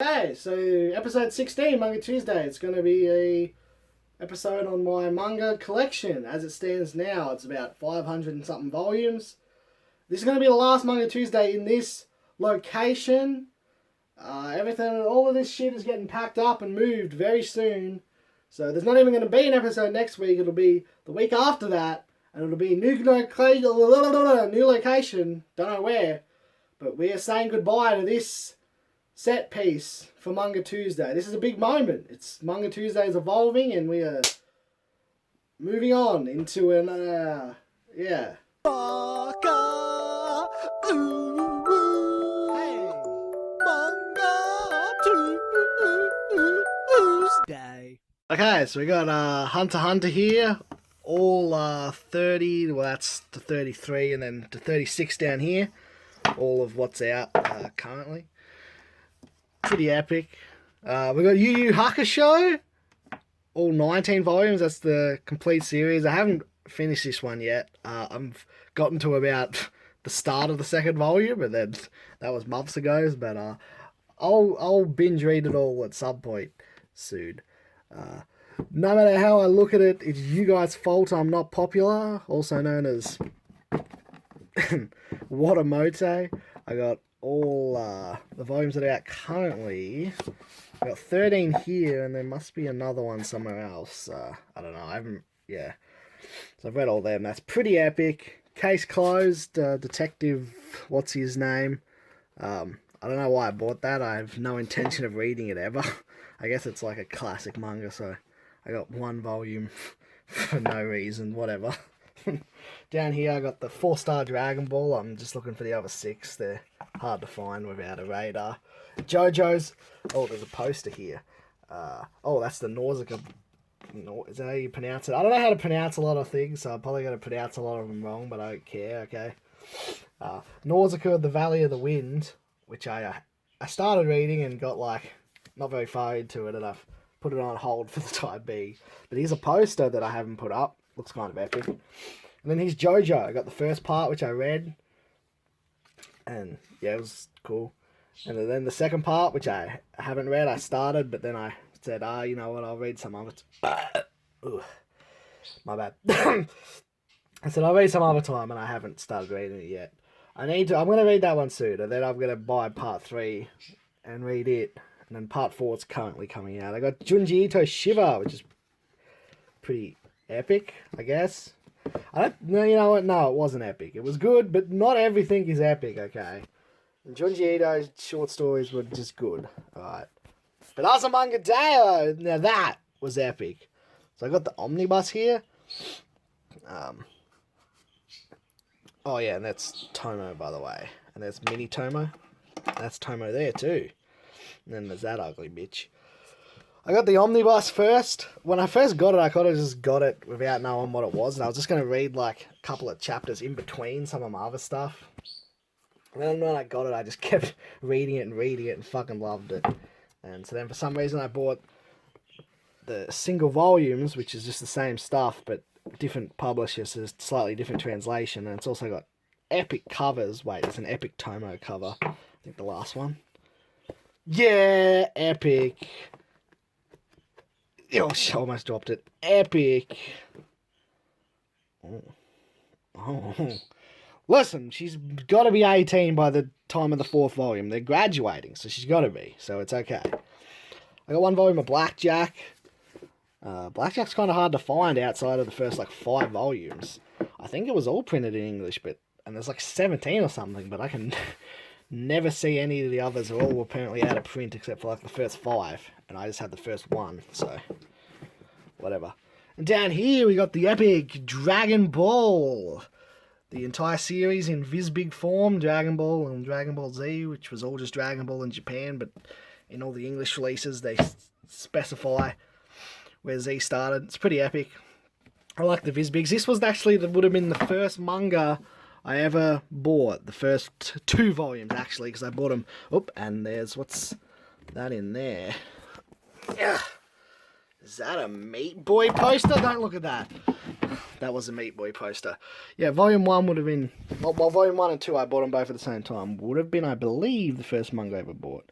Okay, so episode 16, Manga Tuesday. It's going to be a episode on my manga collection. As it stands now, it's about 500 and something volumes. This is going to be the last Manga Tuesday in this location. All of this shit is getting packed up and moved very soon. So there's not even going to be an episode next week. It'll be the week after that. And it'll be new location. Don't know where. But we are saying goodbye to this set piece for Manga Tuesday. This is a big moment. It's Manga Tuesday is evolving and we are moving on into an hey. Tuesday. Okay, so we got Hunter x Hunter here. All 30, well that's to 33 and then to 36 down here. All of what's out currently. Pretty epic. We got Yu Yu Hakusho. All 19 volumes. That's the complete series. I haven't finished this one yet. I've gotten to about the start of the second volume, and then that was months ago. But I'll binge read it all at some point soon. No matter how I look at it, it's you guys' fault I'm not popular. Also known as Watamote. I got all the volumes that are out currently. I got 13 here, and there must be another one somewhere else. I don't know. So I've read all them. That's pretty epic. Case closed. Detective, what's his name? I don't know why I bought that. I have no intention of reading it ever. I guess it's like a classic manga, so I got one volume for no reason. Whatever. Down here I got the 4-star Dragon Ball. I'm just looking for the other 6. They're hard to find without a radar. JoJo's. Oh, there's a poster here. That's the Nausicaa. Is that how you pronounce it? I don't know how to pronounce a lot of things, so I'm probably going to pronounce a lot of them wrong, but I don't care, okay? Nausicaa, the Valley of the Wind, which I started reading and got not very far into it, and I've put it on hold for the time being. But here's a poster that I haven't put up. Looks kind of epic. And then here's JoJo. I got the first part, which I read. And yeah, it was cool. And then the second part, which I haven't read, I started, but then I said, you know what, I'll read some of it. My bad. I said, I'll read some other time, and I haven't started reading it yet. I'm going to read that one soon, and then I'm going to buy part 3 and read it. And then part 4 is currently coming out. I got Junji Ito's Shiva, which is pretty epic, I guess. No, you know what? No, it wasn't epic. It was good, but not everything is epic, okay? And Junji Ito's short stories were just good, alright? But Azumanga Daioh, now that was epic. So I got the omnibus here. Oh yeah, and that's Tomo, by the way. And there's Mini Tomo. That's Tomo there, too. And then there's that ugly bitch. I got the omnibus first. When I first got it, I could have just got it without knowing what it was. And I was just going to read a couple of chapters in between some of my other stuff. And then when I got it, I just kept reading it and fucking loved it. And so then for some reason I bought the single volumes, which is just the same stuff, but different publishers, so slightly different translation. And it's also got epic covers. Wait, there's an epic Tomo cover. I think the last one. Yeah, epic. Oh, I almost dropped it. Epic. Oh. Listen, she's got to be 18 by the time of the 4th volume. They're graduating, so she's got to be. So it's okay. I got one volume of Blackjack. Blackjack's kind of hard to find outside of the first 5 volumes. I think it was all printed in English, and there's 17 or something, but I can never see any of the others. They're all apparently out of print except for the first 5. And I just had the first 1, so whatever. And down here we got the epic Dragon Ball. The entire series in Viz-Big form, Dragon Ball and Dragon Ball Z, which was all just Dragon Ball in Japan, but in all the English releases they specify where Z started. It's pretty epic. I like the Viz-Bigs. This would have been the first manga I ever bought. The first 2 volumes, actually, because I bought them. And there's, what's that in there? Yeah. Is that a Meat Boy poster? Don't look at that. That was a Meat Boy poster. Yeah, Volume 1 would have been... Well, Volume 1 and 2, I bought them both at the same time. Would have been, I believe, the first manga I ever bought.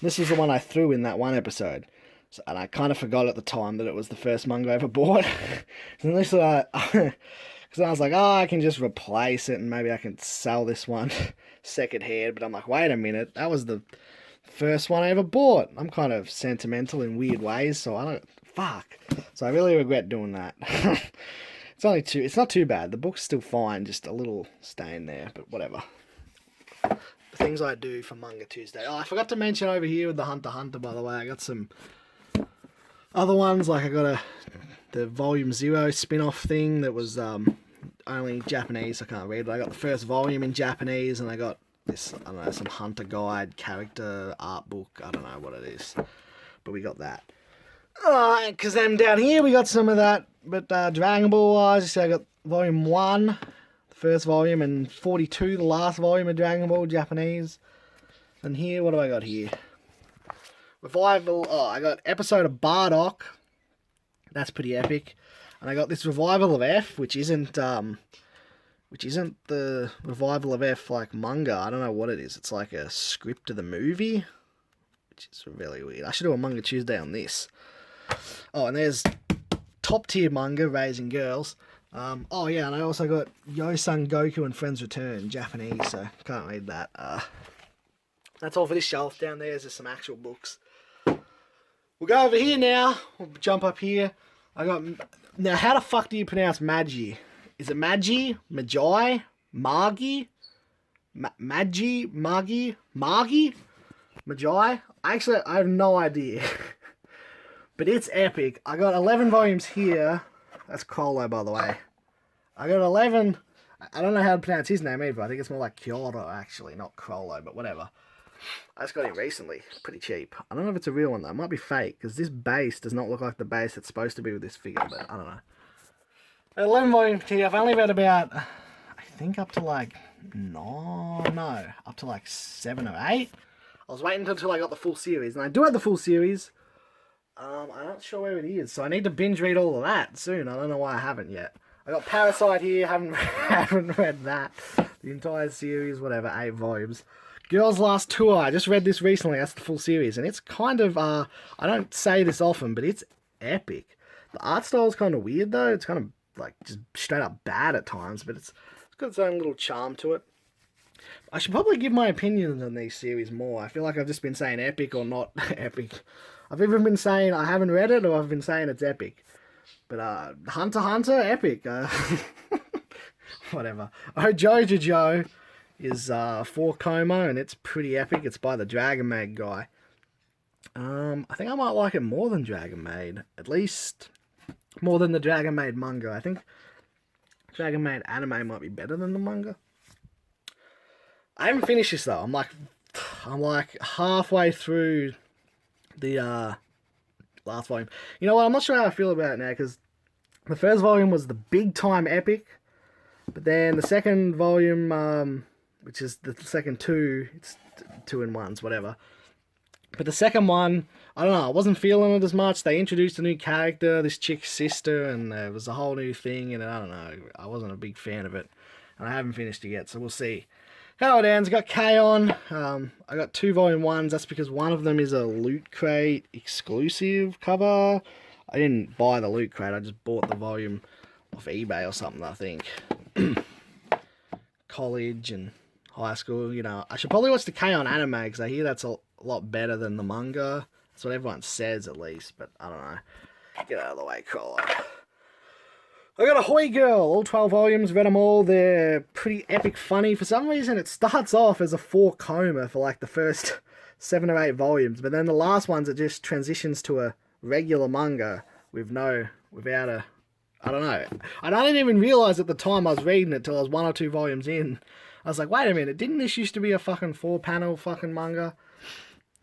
This was the one I threw in that one episode. So, and I kind of forgot at the time that it was the first manga I ever bought. And this because I was like, oh, I can just replace it and maybe I can sell this one second hand. But I'm like, wait a minute, that was the first one I ever bought. I'm kind of sentimental in weird ways, so I don't... Fuck. So I really regret doing that. It's not too bad. The book's still fine, just a little stain there, but whatever. The things I do for Manga Tuesday. Oh, I forgot to mention over here with the Hunter x Hunter, by the way. I got some other ones, like I got the Volume 0 spin-off thing that was only Japanese, I can't read, but I got the first volume in Japanese, and I got this, I don't know, some Hunter Guide character art book, I don't know what it is, but we got that. Because then down here we got some of that, but Dragon Ball wise, I got Volume 1, the first volume, and 42, the last volume of Dragon Ball Japanese. And here, what do I got here? Revival, I got episode of Bardock. That's pretty epic. And I got this Revival of F, which isn't the Revival of F like manga. I don't know what it is. It's like a script of the movie, which is really weird. I should do a Manga Tuesday on this. Oh, and there's top tier manga, Raising Girls. Oh yeah, and I also got Yo-Son Goku and Friends Return, Japanese, so can't read that. That's all for this shelf. Down there is some actual books. We'll go over here now. We'll jump up here. Now, how the fuck do you pronounce Magi? Is it Magi? Magi? Magi? Magi? Magi? Magi? Magi? Actually, I have no idea. But it's epic. I got 11 volumes here. That's Crollo, by the way. I got 11... I don't know how to pronounce his name either. I think it's more like Kyoto, actually, not Crollo, but whatever. I just got it recently. Pretty cheap. I don't know if it's a real one, though. It might be fake, because this base does not look like the base it's supposed to be with this figure, but I don't know. 11 volumes here. I've only read about, I think up to like, up to like 7 or 8. I was waiting until I got the full series, and I do have the full series. I'm not sure where it is, so I need to binge read all of that soon. I don't know why I haven't yet. I got Parasite here, haven't read that. The entire series, whatever, 8 volumes. Girls' Last Tour, I just read this recently, that's the full series, and it's kind of, I don't say this often, but it's epic. The art style is kind of weird though, it's kind of like just straight up bad at times, but it's got its own little charm to it. I should probably give my opinions on these series more. I feel like I've just been saying epic or not epic. I've even been saying I haven't read it, or I've been saying it's epic. But Hunter x Hunter, epic. Whatever. Oh, Jojo is 4 Coma, and it's pretty epic. It's by the Dragon Maid guy. I think I might like it more than Dragon Maid. At least more than the Dragon Maid manga. I think Dragon Maid anime might be better than the manga. I haven't finished this though. I'm like halfway through the last volume. You know what? I'm not sure how I feel about it now, because the first volume was the big time epic, but then the second volume, which is the second 2, it's 2 in 1s, whatever. But the second one, I don't know, I wasn't feeling it as much. They introduced a new character, this chick's sister, and it was a whole new thing, and I don't know, I wasn't a big fan of it, and I haven't finished it yet, so we'll see how it ends. I got K-On! I got 2 volume 1s, that's because one of them is a Loot Crate exclusive cover. I didn't buy the Loot Crate, I just bought the volume off eBay or something, I think. College and high school, you know. I should probably watch the K-On! Anime, because I hear that's a lot better than the manga. That's what everyone says, at least, but I don't know. Get out of the way, Crawler. I got a Hoi Girl, all 12 volumes, read them all. They're pretty epic funny. For some reason, it starts off as a 4 Coma for like the first 7 or 8 volumes, but then the last ones, it just transitions to a regular manga without a, I don't know. I didn't even realise at the time I was reading it till I was 1 or 2 volumes in. I was like, wait a minute, didn't this used to be a fucking 4-panel fucking manga?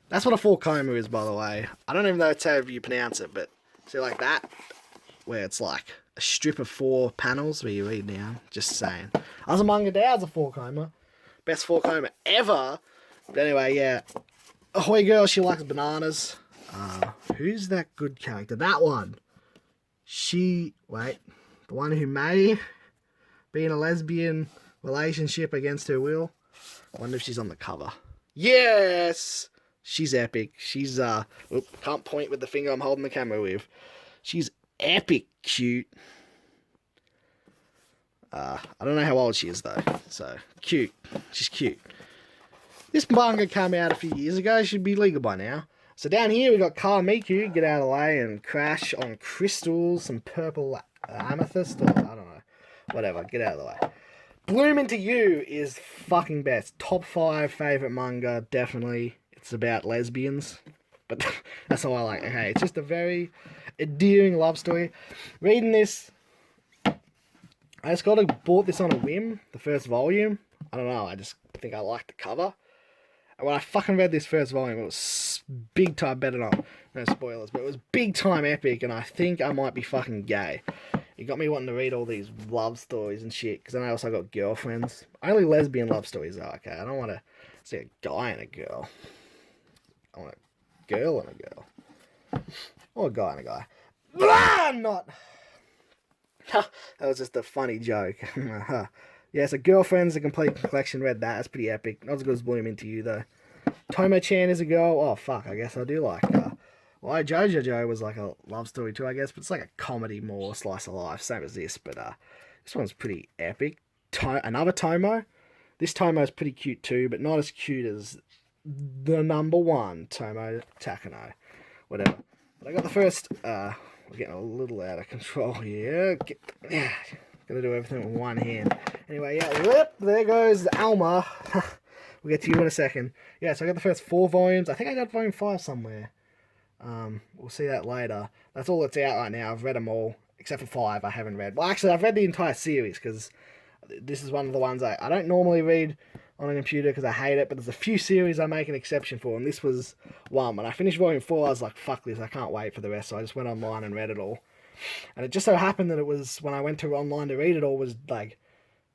That's what a 4 Coma is, by the way. I don't even know how you pronounce it, but see like that, where it's like a strip of 4 panels where you read now. Just saying. I was a manga dad's a 4 Coma. Best 4 Coma ever. But anyway, yeah. Ahoy Girl, she likes bananas. Who's that good character? That one. The one who may be in a lesbian relationship against her will. I wonder if she's on the cover. Yes! She's epic. She's can't point with the finger I'm holding the camera with. She's epic cute. I don't know how old she is though. So cute. She's cute. This manga came out a few years ago. Should be legal by now. So down here we got Miku, get out of the way, and Crash on crystals, some purple amethyst, or I don't know, whatever. Get out of the way. Bloom Into You is fucking best. Top 5 favorite manga, definitely. It's about lesbians, but that's all I like. Okay, it's just a very endearing love story. Reading this, I just bought this on a whim, the first volume. I don't know, I just think I like the cover. And when I fucking read this first volume, it was big time, better not, no spoilers, but it was big time epic, and I think I might be fucking gay. It got me wanting to read all these love stories and shit, because then I also got girlfriends. Only lesbian love stories though, okay? I don't want to see a guy and a girl. I want a girl and a girl. Or a guy and a guy. Blah! Not... that was just a funny joke. Yeah, so Girlfriend's a complete collection. Read that. That's pretty epic. Not as good as Bloom Into You, though. Tomo-chan is a girl. Oh, fuck. I guess I do like well, Jojo was like a love story too, I guess. But it's like a comedy more, slice of life. Same as this. But this one's pretty epic. Another Tomo. This Tomo is pretty cute too, but not as cute as the number one, Tomo Takano. Whatever. But I got the first... we're getting a little out of control here. Gotta do everything with one hand. Anyway, yeah, whoop, there goes Alma. We'll get to you in a second. Yeah, so I got the first 4 volumes. I think I got volume 5 somewhere. We'll see that later. That's all that's out right now. I've read them all, except for 5 I haven't read. Well, actually, I've read the entire series, because this is one of the ones I don't normally read on a computer, because I hate it, but there's a few series I make an exception for, and this was one. When I finished volume 4, I was like, fuck this, I can't wait for the rest, so I just went online and read it all. And it just so happened that it was, when I went to online to read it all, was like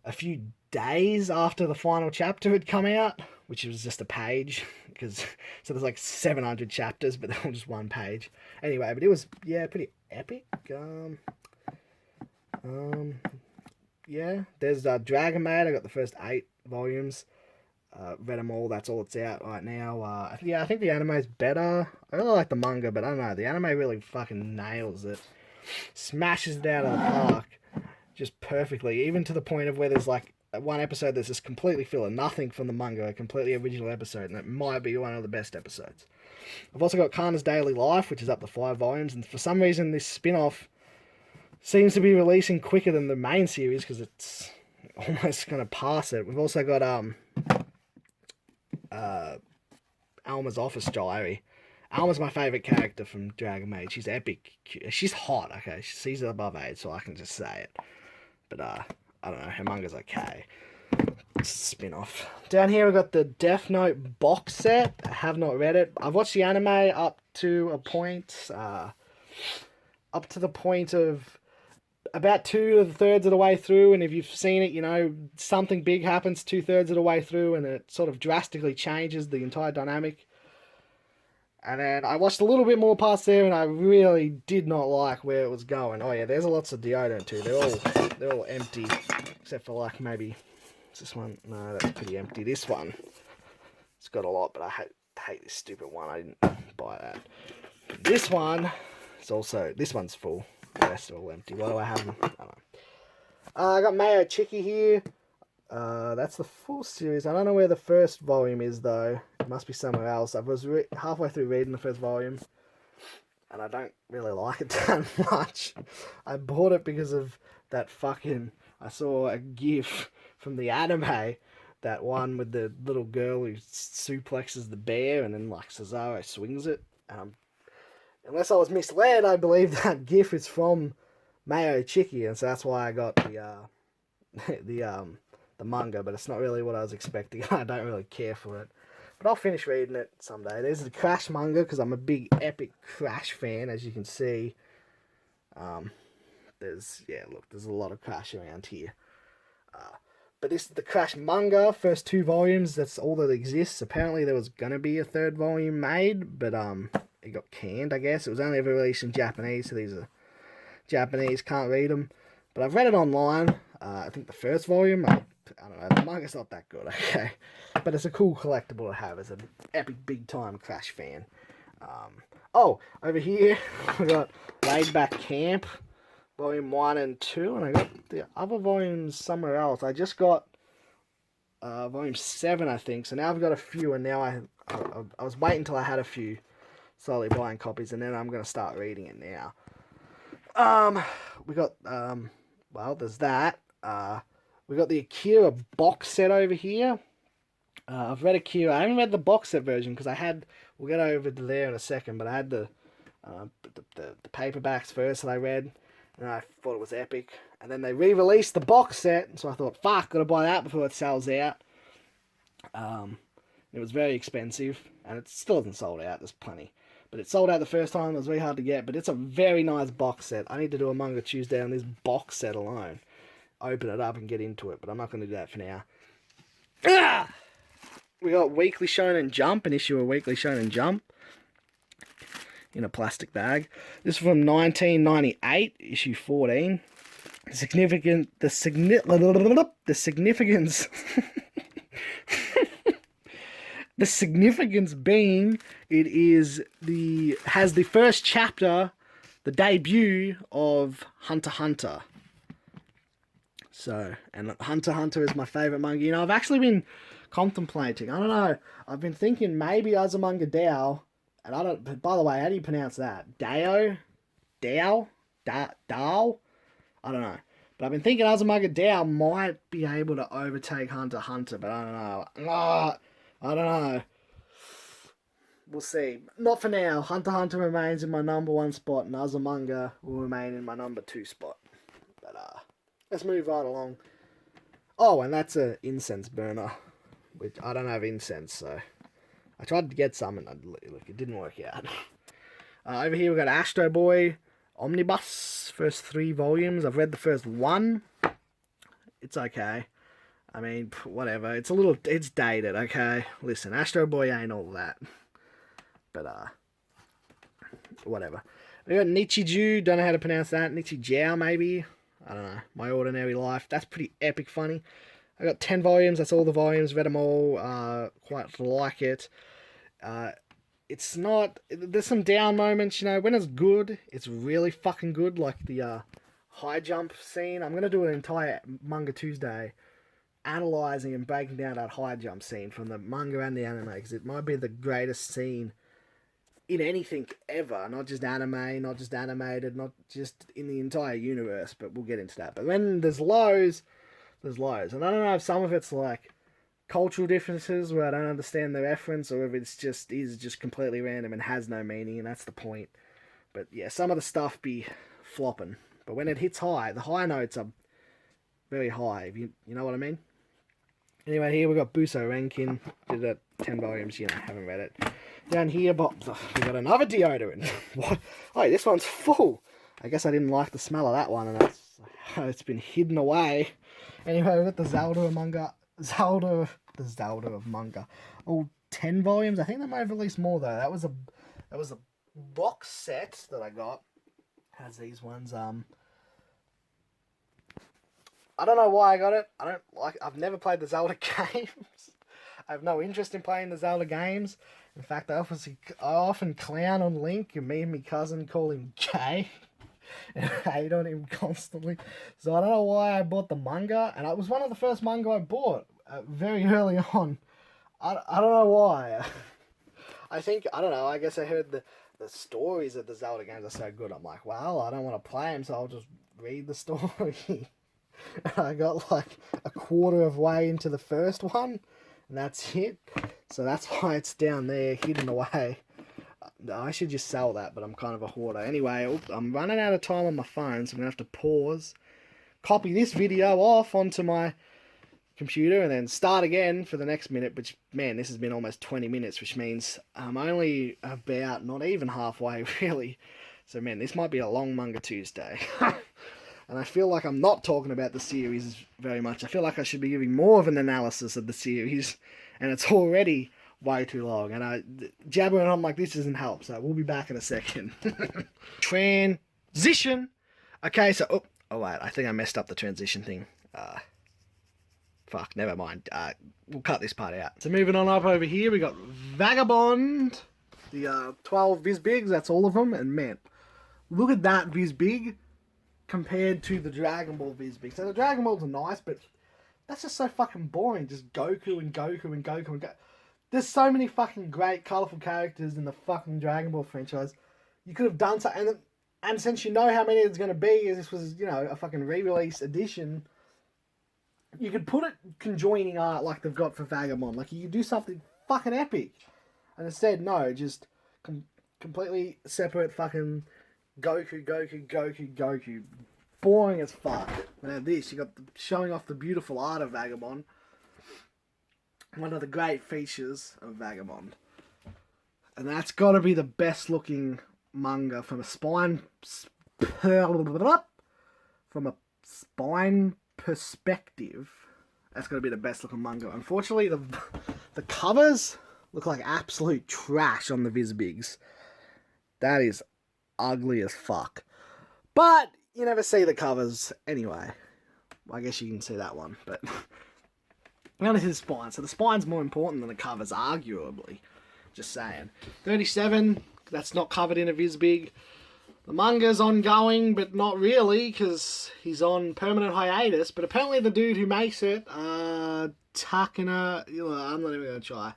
a few days after the final chapter had come out, which was just a page, because so there's like 700 chapters, but they're all just one page. Anyway, but it was, yeah, pretty epic. Yeah, there's Dragon Maid. I got the first 8 volumes. Read them all. That's all that's out right now. Yeah, I think the anime is better. I really like the manga, but I don't know. The anime really fucking nails it. Smashes it out of the park just perfectly, even to the point of where there's like one episode that's just completely filler, nothing from the manga, a completely original episode, and it might be one of the best episodes. I've also got Kana's Daily Life, which is up to 5 volumes, and for some reason this spin-off seems to be releasing quicker than the main series, because it's almost going to pass it. We've also got Alma's Office Diary. Alma's my favourite character from Dragon Maid. She's epic. She's hot, okay? She's above age, so I can just say it. But, I don't know. Her manga's okay. It's a spin-off. Down here we've got the Death Note box set. I have not read it. I've watched the anime up to a point. Up to the point of about 2/3 of the way through, and if you've seen it, you know, something big happens 2/3 of the way through, and it sort of drastically changes the entire dynamic. And then I watched a little bit more past there, and I really did not like where it was going. Oh yeah, there's lots of deodorant too. They're all empty, except for like maybe is this one. No, that's pretty empty. This one, it's got a lot, but I hate this stupid one. I didn't buy that. This one, this one's full. The rest are all empty. Why do I have them? I don't know. I got Mayo Chicky here. That's the full series. I don't know where the first volume is, though. It must be somewhere else. I was halfway through reading the first volume, and I don't really like it that much. I bought it because of that fucking... I saw a gif from the anime, that one with the little girl who suplexes the bear, and then, like, Cesaro swings it. Unless I was misled, I believe that gif is from Mayo Chicky, and so that's why I got the manga, but it's not really what I was expecting. I don't really care for it, but I'll finish reading it someday. There's the Crash manga, because I'm a big epic Crash fan, as you can see. There's a lot of Crash around here. But this is the Crash manga, first 2 volumes. That's all that exists. Apparently there was gonna be a 3rd volume made, but it got canned, I guess. It was only ever released in Japanese, so these are Japanese, can't read them. But I've read it online. I think the first volume, I I don't know, the manga's not that good, okay? But it's a cool collectible to have as an epic big time Crash fan. Oh, over here we got Laid Back Camp, volume 1 and 2, and I got the other volumes somewhere else. I just got volume 7, I think, so now I've got a few, and now I was waiting until I had a few, slowly buying copies, and then I'm going to start reading it now. We got, well, there's that. We got the Akira box set over here. I've read Akira. I haven't read the box set version because we'll get over to there in a second, but I had the paperbacks first that I read, and I thought it was epic. And then they re-released the box set, so I thought, fuck, gotta buy that before it sells out. It was very expensive, and it still hasn't sold out. There's plenty. But it sold out the first time. It was very hard to get, but it's a very nice box set. I need to do a Manga Tuesday on this box set alone. Open it up and get into it, but I'm not going to do that for now. We got Weekly Shonen Jump, an issue of Weekly Shonen Jump in a plastic bag. This is from 1998, issue 14. The significance the significance being it has the first chapter, the debut of Hunter x Hunter. So, and Hunter x Hunter is my favourite manga. You know, I've actually been contemplating, I don't know, I've been thinking maybe Azumanga Dao, and I don't, by the way, how do you pronounce that? Dao? Dao? Dao? I don't know. But I've been thinking Azumanga Dao might be able to overtake Hunter x Hunter, but I don't know. I don't know. We'll see. Not for now. Hunter x Hunter remains in my number 1 spot, and Azumanga will remain in my number 2 spot. But let's move right along. Oh, and that's an incense burner, which I don't have incense, so I tried to get some, and look, it didn't work out. Over here we got Astro Boy Omnibus, first 3 volumes. I've read the first 1. It's okay. I mean, whatever. It's dated, okay? Listen, Astro Boy ain't all that. But, whatever. We got Nichiju, don't know how to pronounce that. Nichijou, maybe? I don't know. My Ordinary Life. That's pretty epic funny. I got 10 volumes, that's all the volumes. Read them all, quite like it. It's not... There's some down moments, you know. When it's good, it's really fucking good. Like the high jump scene. I'm going to do an entire Manga Tuesday analysing and breaking down that high jump scene from the manga and the anime, because it might be the greatest scene in anything ever. Not just anime, not just animated, not just in the entire universe, but we'll get into that. But when there's lows, there's lows. And I don't know if some of it's like cultural differences where I don't understand the reference, or if it's just completely random and has no meaning, and that's the point. But yeah, some of the stuff be flopping. But when it hits high, the high notes are very high, if you know what I mean? Anyway, here we got Buso Renkin. Did it 10 volumes, you know, haven't read it. Down here, we got another deodorant. What? Oh, this one's full. I guess I didn't like the smell of that one, and it's been hidden away. Anyway, we got the Zelda of manga. The Zelda of manga. Oh, 10 volumes. I think they might have released more though. That was a box set that I got. Has these ones. I don't know why I got it. I've never played the Zelda games. I have no interest in playing the Zelda games. In fact, I often clown on Link, and me and my cousin call him Jay. And I hate on him constantly. So I don't know why I bought the manga, and it was one of the first manga I bought very early on. I don't know why. I don't know, I guess I heard the stories of the Zelda games are so good. I'm like, well, I don't want to play them, so I'll just read the story. And I got like a quarter of way into the first one, and that's it. So that's why it's down there, hidden away. I should just sell that, but I'm kind of a hoarder. Anyway, I'm running out of time on my phone, so I'm going to have to pause, copy this video off onto my computer, and then start again for the next minute, which, man, this has been almost 20 minutes, which means I'm only about, not even halfway, really. So, man, this might be a long Manga Tuesday. And I feel like I'm not talking about the series very much. I feel like I should be giving more of an analysis of the series, and it's already way too long. And jabbering on like this doesn't help, so we'll be back in a second. Transition! Okay, so... Oh, wait, I think I messed up the transition thing. fuck, never mind. We'll cut this part out. So moving on up over here, we got Vagabond, the 12 Visbigs, that's all of them, and man, look at that Visbig compared to the Dragon Ball Visbig. So the Dragon Balls are nice, but that's just so fucking boring. Just Goku and Goku and Goku and Goku. There's so many fucking great, colourful characters in the fucking Dragon Ball franchise. You could have done something, and since you know how many there's going to be, as this was, you know, a fucking re-release edition, you could put it conjoining art like they've got for Vagabond. Like, you could do something fucking epic. And instead, no, just completely separate fucking Goku, Goku, Goku, Goku. Boring as fuck. Now this, you got showing off the beautiful art of Vagabond. One of the great features of Vagabond. And that's got to be the best looking manga from a spine perspective. That's got to be the best looking manga. Unfortunately, the covers look like absolute trash on the Visbigs. That is ugly as fuck. But you never see the covers anyway. Well, I guess you can see that one, but none of his spine. So the spine's more important than the covers, arguably. Just saying. 37, that's not covered in a Visbig. The manga's ongoing, but not really, because he's on permanent hiatus. But apparently the dude who makes it, Takana, I'm not even going to try.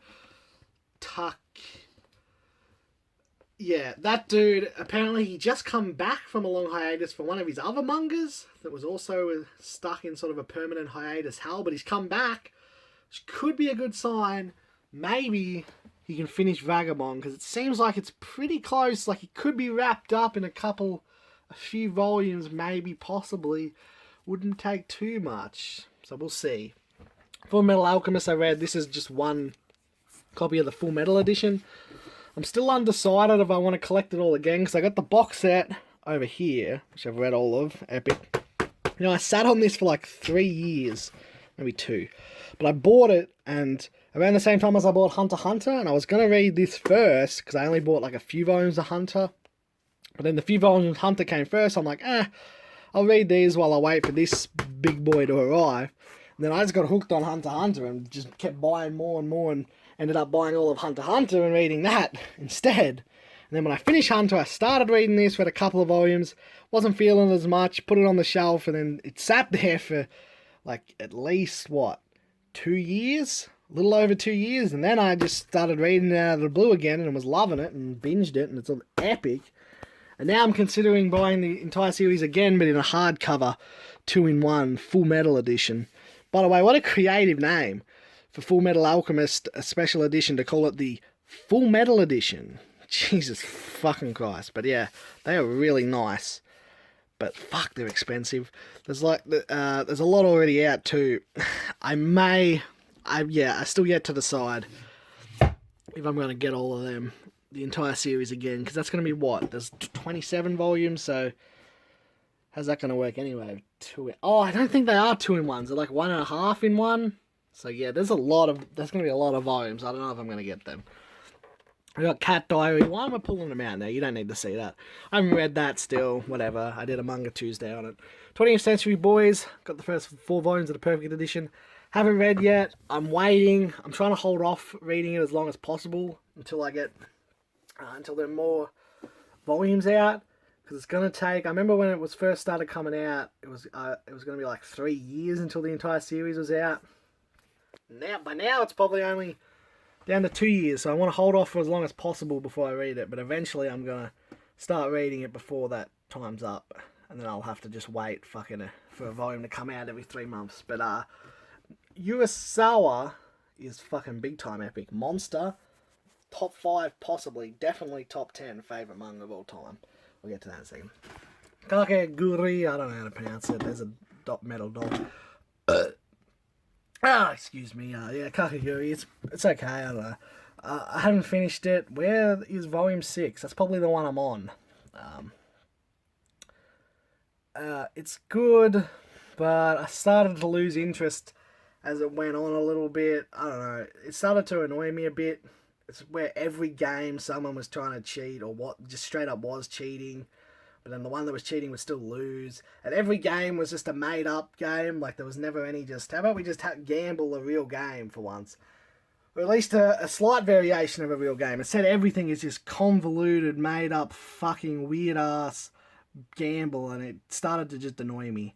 Yeah, that dude, apparently he just come back from a long hiatus for one of his other mangas that was also stuck in sort of a permanent hiatus hell, but he's come back, which could be a good sign. Maybe he can finish Vagabond, because it seems like it's pretty close, like it could be wrapped up in a few volumes, maybe, possibly. Wouldn't take too much, so we'll see. Full Metal Alchemist I read, this is just one copy of the Full Metal edition. I'm still undecided if I want to collect it all again, because I got the box set over here, which I've read all of, epic. You know, I sat on this for like 3 years, maybe 2. But I bought it, and around the same time as I bought Hunter x Hunter, and I was going to read this first, because I only bought like a few volumes of Hunter. But then the few volumes of Hunter came first, I'm like, I'll read these while I wait for this big boy to arrive. And then I just got hooked on Hunter x Hunter, and just kept buying more and more, and ended up buying all of Hunter x Hunter and reading that instead. And then when I finished Hunter, I started reading this, read a couple of volumes, wasn't feeling as much, put it on the shelf, and then it sat there for like at least, 2 years? A little over 2 years, and then I just started reading it out of the blue again and was loving it and binged it, and it's all epic. And now I'm considering buying the entire series again, but in a hardcover 2-in-1 Full Metal edition. By the way, what a creative name for Full Metal Alchemist, a special edition, to call it the Full Metal Edition. Jesus fucking Christ. But yeah, they are really nice. But fuck, they're expensive. There's a lot already out too. I still yet to decide if I'm going to get all of them, the entire series again, because that's going to be what? There's 27 volumes, so how's that going to work anyway? I don't think they are 2-in-1s. They're like 1.5 in 1. So yeah, there's going to be a lot of volumes. I don't know if I'm going to get them. I got Cat Diary. Why am I pulling them out now? You don't need to see that. I haven't read that still. Whatever. I did a Manga Tuesday on it. 20th Century Boys. Got the first 4 volumes of the Perfect Edition. Haven't read yet. I'm waiting. I'm trying to hold off reading it as long as possible until I get until there are more volumes out. Because it's going to take... I remember when it was first started coming out, it was going to be like 3 years until the entire series was out. By now it's probably only down to 2 years, so I want to hold off for as long as possible before I read it, but eventually I'm going to start reading it before that time's up, and then I'll have to just wait for a volume to come out every 3 months. But Urasawa is fucking big time epic. Monster, top 5 possibly, definitely top 10 favourite manga of all time. We'll get to that in a second. Kakegurui, I don't know how to pronounce it, there's a metal dog. Excuse me. Yeah, Kakegurui. It's okay. I don't know. I haven't finished it. Where is volume 6? That's probably the one I'm on. It's good, but I started to lose interest as it went on a little bit. I don't know. It started to annoy me a bit. It's where every game someone was trying to cheat, or what just straight up was cheating. but then the one that was cheating would still lose. And every game was just a made-up game. Like, there was never any just, how about we just gamble a real game for once? Or at least a slight variation of a real game. Instead, everything is just convoluted, made-up, fucking weird-ass gamble, and it started to just annoy me.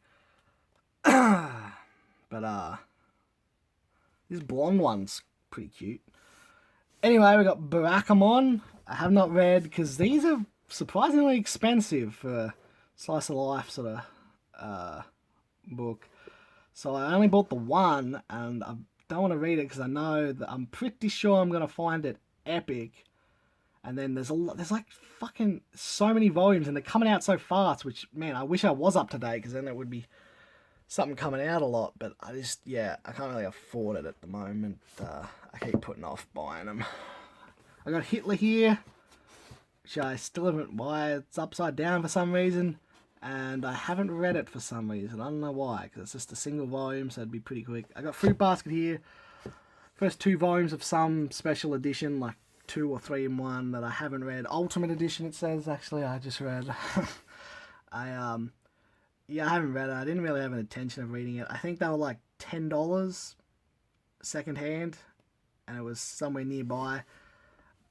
But, this blonde one's pretty cute. Anyway, we got Barakamon. I have not read, because these are surprisingly expensive for a slice of life sort of book. So I only bought the one, and I don't want to read it because I know that I'm pretty sure I'm going to find it epic. And then there's like fucking so many volumes, and they're coming out so fast, which, man, I wish I was up to date, because then it would be something coming out a lot. But I just, yeah, I can't really afford it at the moment. I keep putting off buying them. I got Hitler here, which I still haven't, why it's upside down for some reason, and I haven't read it for some reason. I don't know why, because it's just a single volume, so it'd be pretty quick. I got Fruit Basket here, first 2 volumes of some special edition, like 2 or 3 in one, that I haven't read. Ultimate edition, it says, actually, I just read. Yeah, I haven't read it. I didn't really have an intention of reading it. I think they were like $10 second hand, and it was somewhere nearby.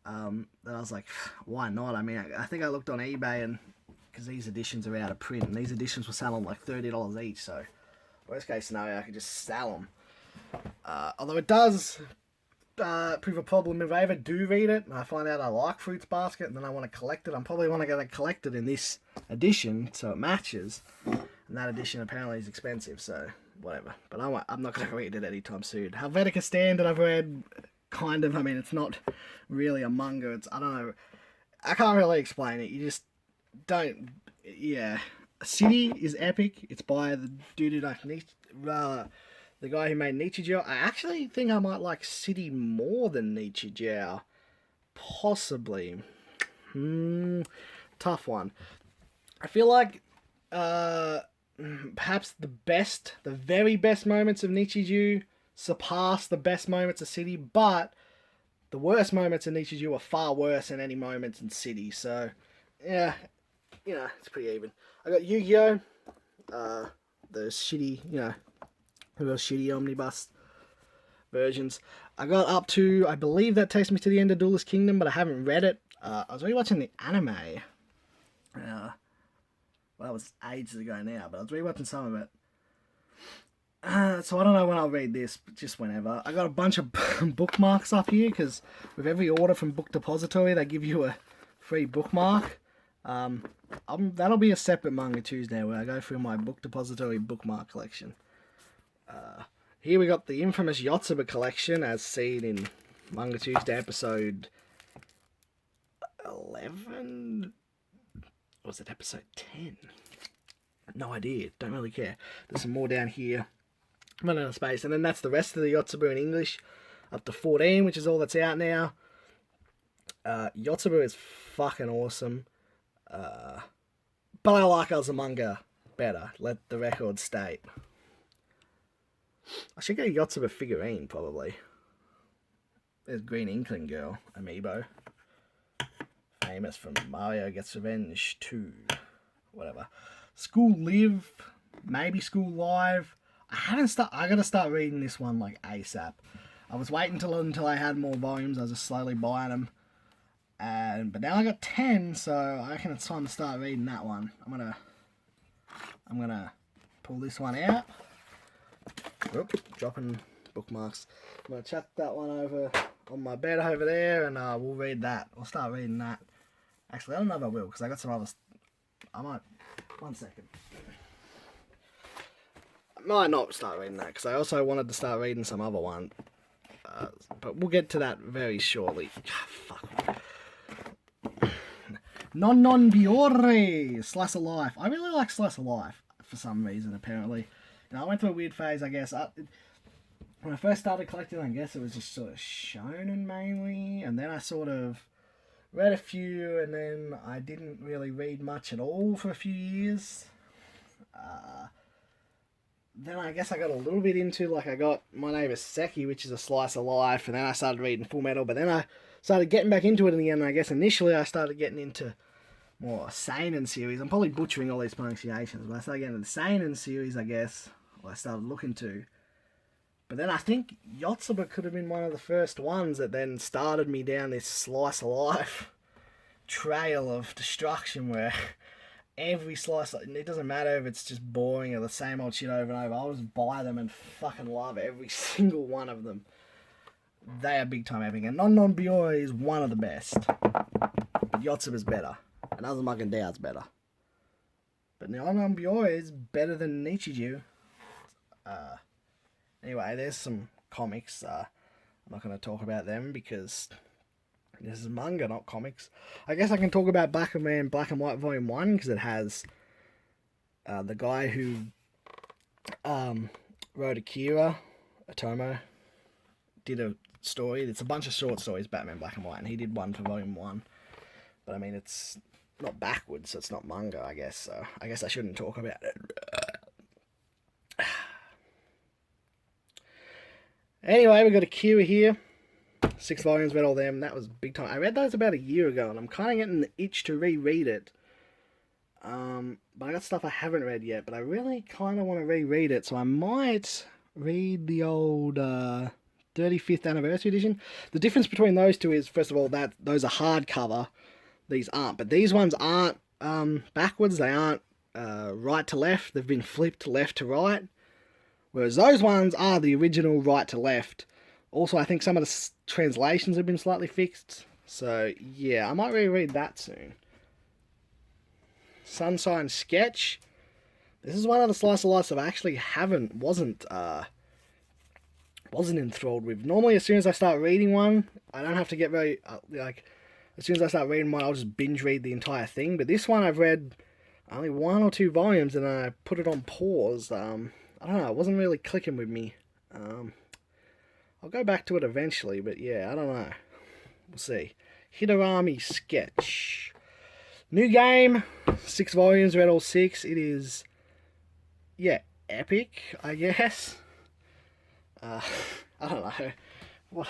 That I was like, why not? I mean, I think I looked on eBay, and because these editions are out of print, and these editions were selling like $30 each, so worst case scenario, I could just sell them. Although it does prove a problem if I ever do read it, and I find out I like Fruits Basket, and then I want to collect it. I'm probably going to collect it in this edition, so it matches, and that edition apparently is expensive, so whatever. But I'm not going to read it anytime soon. Helvetica Standard I've read, kind of. I mean, it's not really a manga. It's, I don't know. I can't really explain it. You just don't. Yeah. City is epic. It's by the dude who like the guy who made Nichijou. I actually think I might like City more than Nichijou. Possibly. Tough one. I feel like perhaps the very best moments of Nichijou surpass the best moments of City, but the worst moments in Nichijou are far worse than any moments in City. So, yeah, you know, it's pretty even. I got Yu-Gi-Oh! The shitty, you know, real shitty omnibus versions. I got up to, I believe that takes me to the end of Duelist Kingdom, but I haven't read it. I was rewatching the anime. Well, that was ages ago now, but I was rewatching some of it. So I don't know when I'll read this, but just whenever. I got a bunch of bookmarks up here, because with every order from Book Depository, they give you a free bookmark. That'll be a separate Manga Tuesday, where I go through my Book Depository bookmark collection. Here we got the infamous Yotsuba collection, as seen in Manga Tuesday episode 11? Or was it episode 10? No idea, don't really care. There's some more down here. I'm running out of space, and then that's the rest of the Yotsuba in English, up to 14, which is all that's out now. Yotsuba is fucking awesome, but I like Azumanga better, let the record state. I should get a Yotsuba figurine, probably. There's Green Inkling Girl, amiibo. Famous from Mario Gets Revenge 2. Whatever. School Live, maybe School Live. I gotta start reading this one like ASAP. I was waiting until I had more volumes. I was just slowly buying them. But now I got 10, so I reckon it's time to start reading that one. I'm gonna pull this one out. Oop, dropping bookmarks. I'm gonna chuck that one over on my bed over there, and we'll read that. We'll start reading that. Actually, I don't know if I will, because I got some others. I might. 1 second. I might not start reading that, because I also wanted to start reading some other one. But we'll get to that very shortly. Fuck. Non Biore, Slice of Life. I really like Slice of Life for some reason, apparently. You know, I went through a weird phase, I guess. When I first started collecting, I guess it was just sort of shonen mainly, and then I sort of read a few, and then I didn't really read much at all for a few years. Then I guess I got a little bit into, like, I got My Name is Seki, which is a slice of life, and then I started reading Full Metal, but then I started getting back into it in the end, and I guess initially I started getting into more seinen series. I'm probably butchering all these pronunciations, but I started getting into the seinen series, I guess. Well, I started looking to. But then I think Yotsuba could have been one of the first ones that then started me down this slice of life trail of destruction where every slice, it doesn't matter if it's just boring or the same old shit over and over, I'll just buy them and fucking love every single one of them. They are big time epic, and Non Non Byo is one of the best. But Yotsuba's better, and Azumaka Dao's better. But Non Non Byo is better than Nichijou. Anyway, there's some comics. I'm not going to talk about them because this is manga, not comics. I guess I can talk about Black and White Volume 1 because it has the guy who wrote Akira, Otomo, did a story. It's a bunch of short stories, Batman Black and White, and he did one for Volume 1. But I mean, it's not backwards, so it's not manga, I guess. So I guess I shouldn't talk about it. Anyway, we got Akira here. 6 volumes, read all them. That was big time. I read those about a year ago, and I'm kind of getting the itch to reread it. But I got stuff I haven't read yet, but I really kind of want to reread it, so I might read the old 35th anniversary edition. The difference between those two is, first of all, that those are hardcover. These aren't, but these ones aren't backwards. They aren't right to left. They've been flipped left to right. Whereas those ones are the original right to left. Also, I think some of the translations have been slightly fixed. So, yeah, I might reread that soon. Sunshine Sketch. This is one of the slice of life I actually wasn't enthralled with. Normally, as soon as I start reading one, I don't have to get very, as soon as I start reading one, I'll just binge read the entire thing. But this one, I've read only 1 or 2 volumes, and I put it on pause. I don't know, it wasn't really clicking with me. I'll go back to it eventually, but yeah, I don't know. We'll see. Hidorami Sketch. New game, 6 volumes, read all 6. It is, yeah, epic, I guess. I don't know. What?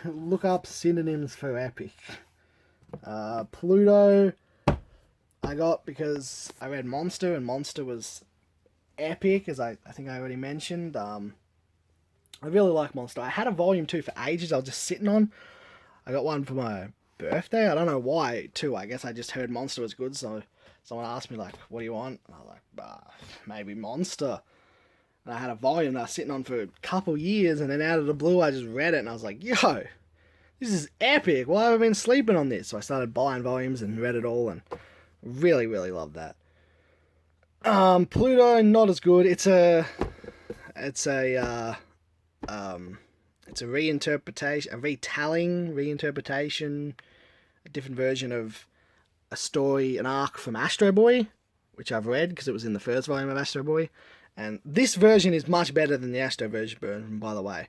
Look up synonyms for epic. Pluto, I got because I read Monster, and Monster was epic, as I think I already mentioned. I really like Monster. I had a volume 2 for ages. I was just sitting on. I got one for my birthday. I don't know why, too. I guess I just heard Monster was good, so someone asked me, like, what do you want? And I was like, maybe Monster. And I had a volume that I was sitting on for a couple years, and then out of the blue, I just read it, and I was like, yo, this is epic. Why have I been sleeping on this? So I started buying volumes and read it all, and really, really loved that. Pluto, not as good. It's a reinterpretation, a reinterpretation, a different version of a story, an arc from Astro Boy, which I've read because it was in the first volume of Astro Boy. And this version is much better than the Astro version, by the way.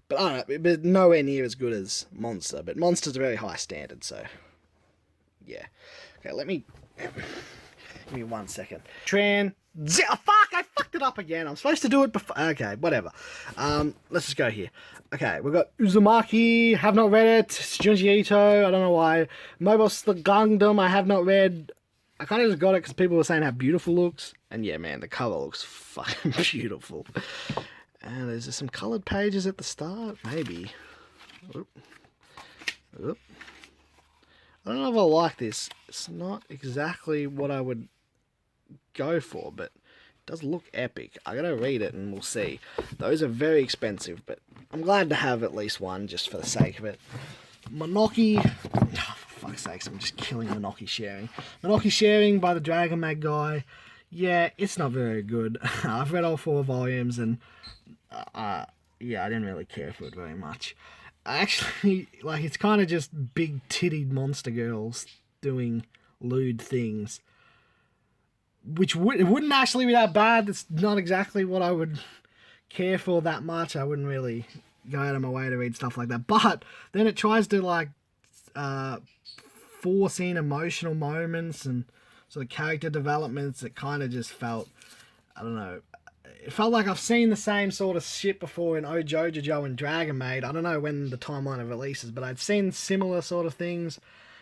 But I don't know, but nowhere near as good as Monster. But Monster's a very high standard, so yeah. Okay, give me 1 second. Fuck, I fucked it up again. I'm supposed to do it before. Okay, whatever. Let's just go here. Okay, we've got Uzumaki, have not read it. Junji Ito, I don't know why. Mobile Gundam, I have not read. I kind of just got it because people were saying how beautiful it looks. And yeah, man, the cover looks fucking beautiful. And is there some coloured pages at the start? Maybe. Oop. Oop. I don't know if I like this. It's not exactly what I would go for, but it does look epic. I gotta read it and we'll see. Those are very expensive, but I'm glad to have at least one just for the sake of it. Monoki. Oh, for fuck's sakes, I'm just killing Monoki Sharing. Monoki Sharing by the Dragon Mag guy. Yeah, it's not very good. I've read all 4 volumes and yeah, I didn't really care for it very much. Actually, like, it's kind of just big tittied monster girls doing lewd things, which it wouldn't actually be that bad. It's not exactly what I would care for that much. I wouldn't really go out of my way to read stuff like that. But then it tries to, like, force in emotional moments and sort of character developments that kind of just felt, I don't know, it felt like I've seen the same sort of shit before in Ojojojo and Dragon Maid. I don't know when the timeline of releases, but I've seen similar sort of things.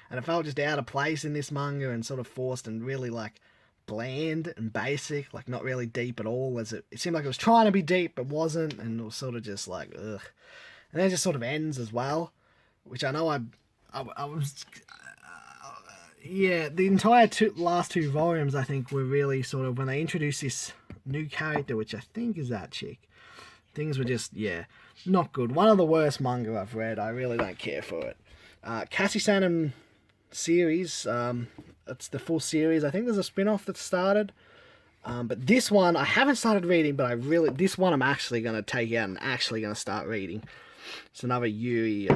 and it felt just out of place in this manga and sort of forced and really like bland and basic, like not really deep at all. As it seemed like it was trying to be deep but wasn't, and it was sort of just like ugh. And then it just sort of ends as well, which I know I was. Yeah, the entire last two volumes, I think, were really sort of when they introduced this new character, which I think is that chick. Things were just, yeah, not good. One of the worst manga I've read. I really don't care for it. Cassie-san series, it's the full series. I think there's a spin-off that started. But this one, I haven't started reading, but this one I'm actually going to take out and actually going to start reading. It's another Yuri.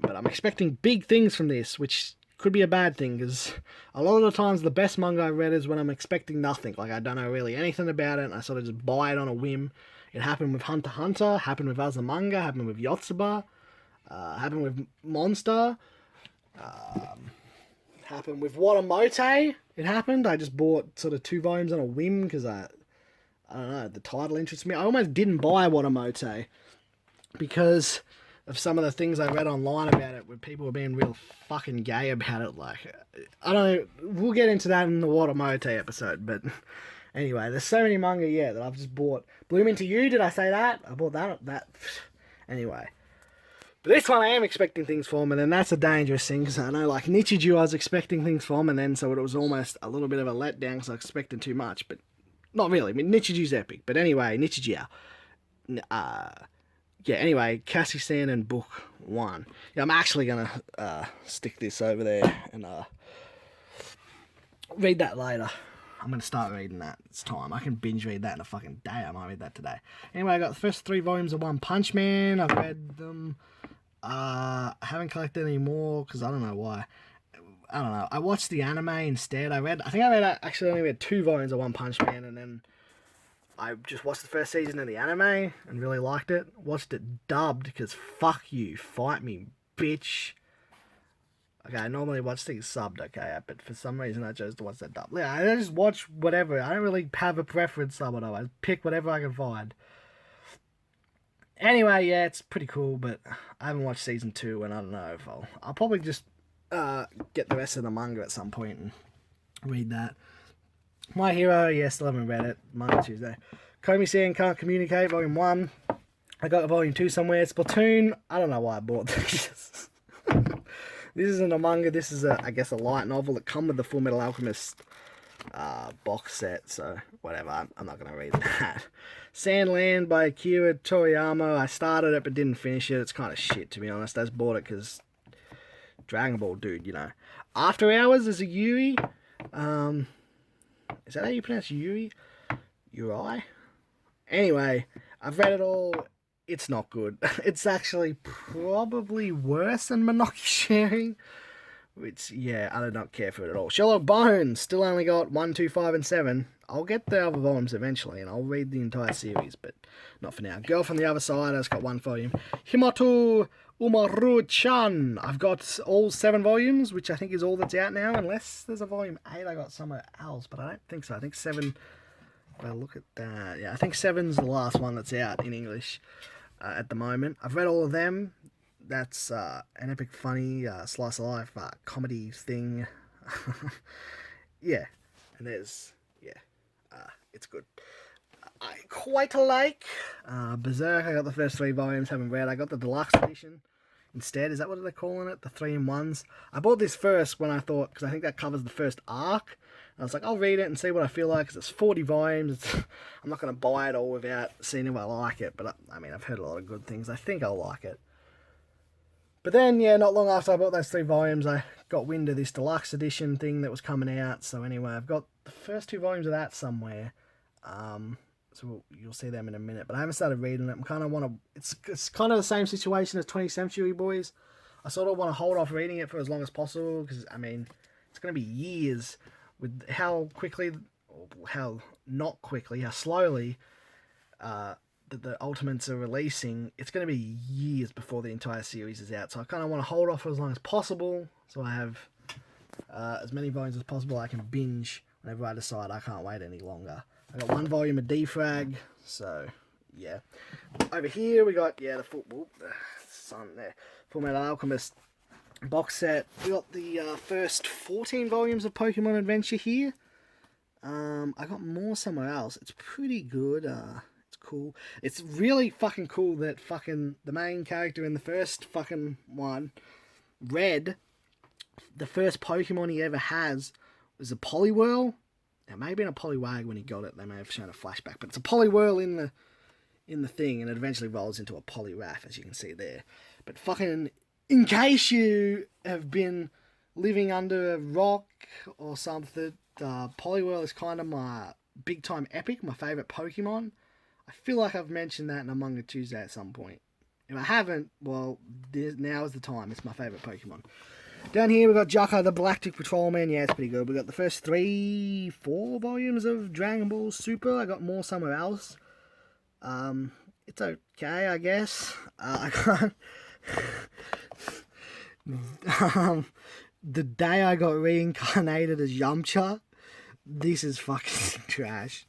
But I'm expecting big things from this, which could be a bad thing, because a lot of the times the best manga I've read is when I'm expecting nothing. Like, I don't know really anything about it, and I sort of just buy it on a whim. It happened with Hunter x Hunter, happened with Azumanga, happened with Yotsuba, happened with Monster, happened with Watamote. It happened. I just bought sort of 2 volumes on a whim, because I don't know, the title interests me. I almost didn't buy Watamote, because of some of the things I read online about it, where people were being real fucking gay about it. Like, I don't know, we'll get into that in the Watamote episode, but anyway, there's so many manga, yeah, that I've just bought. Bloom Into You, did I say that? I bought that. Anyway. But this one I am expecting things from, and then that's a dangerous thing, because I know, like, Nichijou I was expecting things from, and then so it was almost a little bit of a letdown, because I was expecting too much, but not really. I mean, Nichijou's epic, but anyway, Nichijou. Yeah, anyway, Cassie-san and book 1. Yeah, I'm actually going to stick this over there and read that later. I'm going to start reading that. It's time. I can binge read that in a fucking day. I might read that today. Anyway, I got the first 3 volumes of One Punch Man. I've read them. I haven't collected any more because I don't know why. I don't know. I watched the anime instead. Actually only read 2 volumes of One Punch Man, and then I just watched the first season of the anime and really liked it. Watched it dubbed because fuck you, fight me, bitch. Okay, I normally watch things subbed, okay, but for some reason I chose to watch that dubbed. Yeah, I just watch whatever. I don't really have a preference on it. I pick whatever I can find. Anyway, yeah, it's pretty cool, but I haven't watched season 2, and I don't know if I'll probably just get the rest of the manga at some point and read that. My Hero, yeah, still haven't read it. Monday, Tuesday. Komi-san Can't Communicate, Volume 1. I got Volume 2 somewhere. Splatoon, I don't know why I bought this. This isn't a manga, this is, I guess, a light novel that come with the Full Metal Alchemist box set, so whatever, I'm not going to read that. Sandland by Akira Toriyama. I started it but didn't finish it. It's kind of shit, to be honest. I just bought it because Dragon Ball, dude, you know. After Hours is a Yuri. Is that how you pronounce Yuri? Uri? Anyway, I've read it all. It's not good. It's actually probably worse than Monoki Sharing. Which, yeah, I do not care for it at all. Sherlock Bones, still only got 1, 2, 5, and 7. I'll get the other volumes eventually, and I'll read the entire series, but not for now. Girl from the Other Side, I've got 1 volume. Himatu Umaru-chan. I've got all 7 volumes, which I think is all that's out now, unless there's a volume 8 I got somewhere else, but I don't think so. I think 7... Well, look at that. Yeah, I think 7's the last one that's out in English at the moment. I've read all of them. That's an epic, funny, slice of life comedy thing. Yeah, and there's, yeah, it's good. I quite like Berserk. I got the first 3 volumes, haven't read. I got the deluxe edition instead. Is that what they're calling it? The 3-in-1s. I bought this first when I thought, because I think that covers the first arc. I was like, I'll read it and see what I feel like, because it's 40 volumes. I'm not going to buy it all without seeing if I like it, but I mean, I've heard a lot of good things. I think I'll like it. But then, yeah, not long after I bought those 3 volumes, I got wind of this deluxe edition thing that was coming out. So anyway, I've got the first 2 volumes of that somewhere. So you'll see them in a minute. But I haven't started reading it. I kind of want to... It's kind of the same situation as 20th Century Boys. I sort of want to hold off reading it for as long as possible, because, I mean, it's going to be years with how quickly, or how not quickly, how slowly the Ultimates are releasing. It's going to be years before the entire series is out. So I kind of want to hold off for as long as possible, so I have as many volumes as possible I can binge whenever I decide I can't wait any longer. I got 1 volume of Defrag, so yeah. Over here we got, yeah, the sun there. Full Metal Alchemist box set. We got the first 14 volumes of Pokemon Adventure here. I got more somewhere else. It's pretty good. It's cool. It's really fucking cool that fucking the main character in the first fucking one, Red, the first Pokemon he ever has was a Poliwhirl. It may have been a Poliwag when he got it. They may have shown a flashback, but it's a Poliwhirl in the thing, and it eventually rolls into a Poliwrath, as you can see there. But fucking, in case you have been living under a rock or something, Poliwhirl is kind of my big time epic, my favourite Pokemon. I feel like I've mentioned that in a Manga Tuesday at some point. If I haven't, well, now is the time. It's my favourite Pokemon. Down here we've got Jocko the Galactic Patrolman. Yeah, it's pretty good. We got the first 4 volumes of Dragon Ball Super. I got more somewhere else. It's okay, I guess. I can't. The day I got reincarnated as Yamcha, this is fucking trash.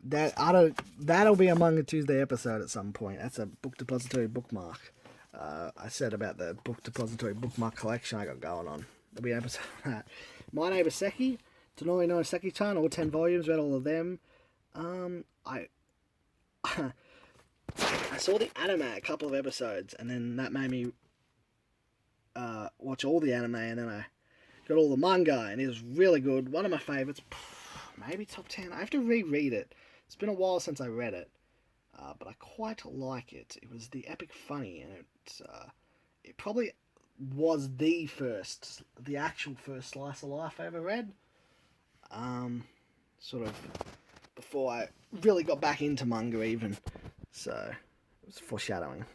That'll be a Manga Tuesday episode at some point. That's a book depository bookmark. I said about the book depository bookmark collection I got going on. There'll be an episode of that. My Neighbor Seki, Tonori no Seki-chan, all 10 volumes, read all of them. I saw the anime a couple of episodes, and then that made me watch all the anime, and then I got all the manga, and it was really good. One of my favourites, maybe top 10. I have to reread it. It's been a while since I read it, but I quite like it. It was the Epic Funny, and it probably was the actual first slice of life I ever read. Sort of before I really got back into manga even. So, it was foreshadowing.